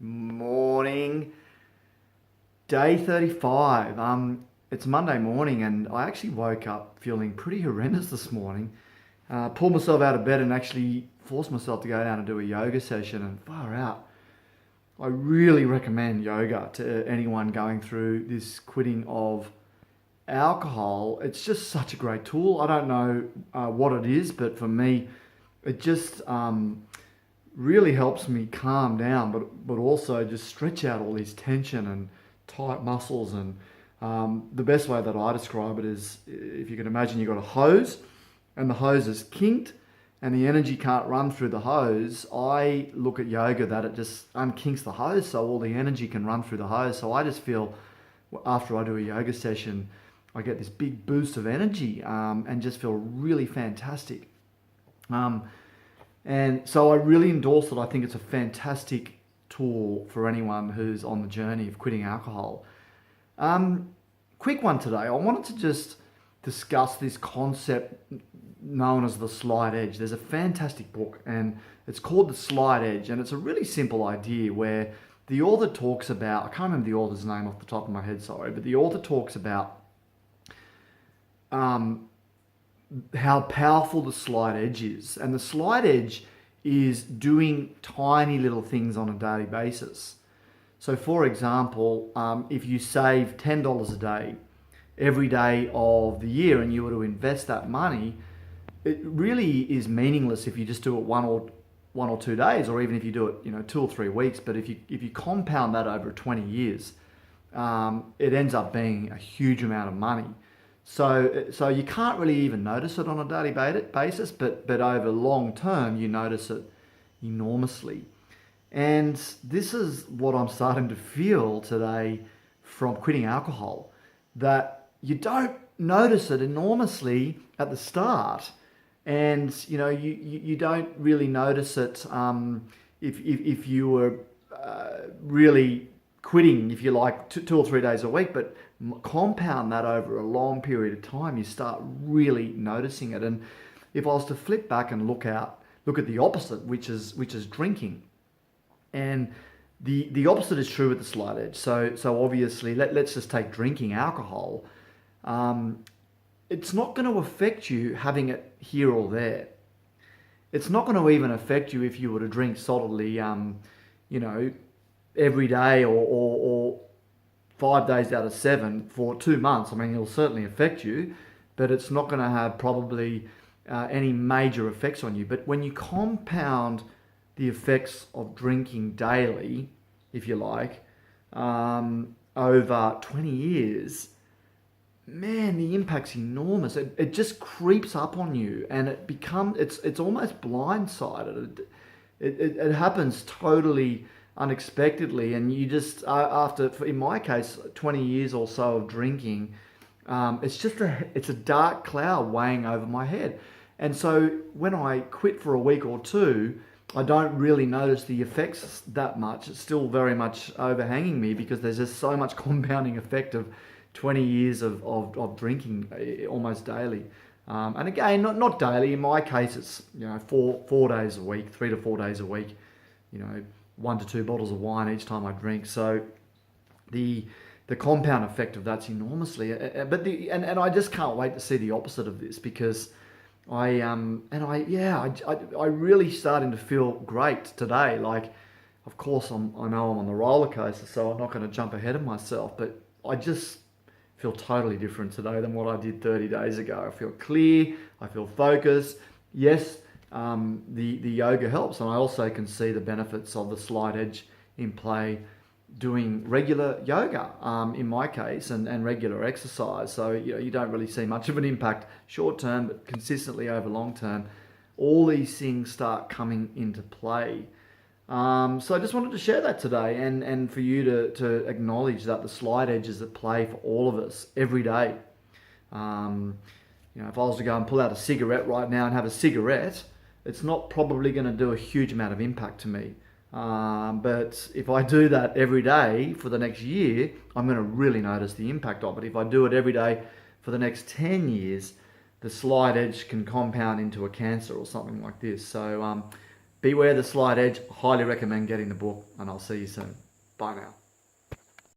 Morning. Day 35. It's Monday morning and I actually woke up feeling pretty horrendous this morning. Pulled myself out of bed and actually forced myself to go down and do a yoga session, and far out. I really recommend yoga to anyone going through this quitting of alcohol. It's just such a great tool. I don't know what it is, but for me, it just really helps me calm down, but also just stretch out all this tension and tight muscles. And the best way that I describe it is, if you can imagine, you've got a hose, and the hose is kinked, and the energy can't run through the hose. I look at yoga that it just unkinks the hose, so all the energy can run through the hose. So I just feel after I do a yoga session, I get this big boost of energy and just feel really fantastic. Um, and so I really endorse it. I think it's a fantastic tool for anyone who's on the journey of quitting alcohol. Um, Quick one today. I wanted to just discuss this concept known as the slide edge. There's a fantastic book and it's called The Slide Edge, and it's a really simple idea where the author talks about, I can't remember the author's name off the top of my head, sorry, but the author talks about um, how powerful the slide edge is. And the slide edge is doing tiny little things on a daily basis. So, for example, if you save $10 a day every day of the year and you were to invest that money, it really is meaningless if you just do it one or 2 days, or even if you do it 2 or 3 weeks. But if you compound that over 20 years, it ends up being a huge amount of money. So you can't really even notice it on a daily basis, but over long term you notice it enormously. And this is what I'm starting to feel today from quitting alcohol, that you don't notice it enormously at the start, and you don't really notice it if you were really quitting, if you like, 2 or 3 days a week. But compound that over a long period of time, you start really noticing it. And if I was to flip back and look at the opposite, which is drinking, and the opposite is true with the slide edge. So obviously, let's just take drinking alcohol. It's not going to affect you having it here or there. It's not going to even affect you if you were to drink solidly, every day, or 5 days out of 7 for 2 months. I mean, it'll certainly affect you, but it's not going to have probably any major effects on you. But when you compound the effects of drinking daily, if you like, over 20 years, man, the impact's enormous. It just creeps up on you, and it's almost blindsided. It happens totally unexpectedly, and you just after, in my case, 20 years or so of drinking, it's a dark cloud weighing over my head. And so when I quit for a week or two, I don't really notice the effects that much. It's still very much overhanging me because there's just so much compounding effect of 20 years of drinking almost daily. And again, not daily. In my case, it's 4 days a week, 3 to 4 days a week. 1 to 2 bottles of wine each time I drink. So the compound effect of that's enormously. And I just can't wait to see the opposite of this, because I really starting to feel great today. Like, of course, I know I'm on the roller coaster, so I'm not going to jump ahead of myself, but I just feel totally different today than what I did 30 days ago. I feel clear, I feel focused. Yes, the yoga helps, and I also can see the benefits of the slide edge in play doing regular yoga, in my case, and regular exercise. So you don't really see much of an impact short term, but consistently over long term, all these things start coming into play. So I just wanted to share that today, and for you to acknowledge that the slide edge is at play for all of us every day. If I was to go and pull out a cigarette right now and have a cigarette, it's not probably going to do a huge amount of impact to me. But if I do that every day for the next year, I'm going to really notice the impact of it. If I do it every day for the next 10 years, the slide edge can compound into a cancer or something like this. So Beware the Slight Edge. Highly recommend getting the book, and I'll see you soon. Bye now.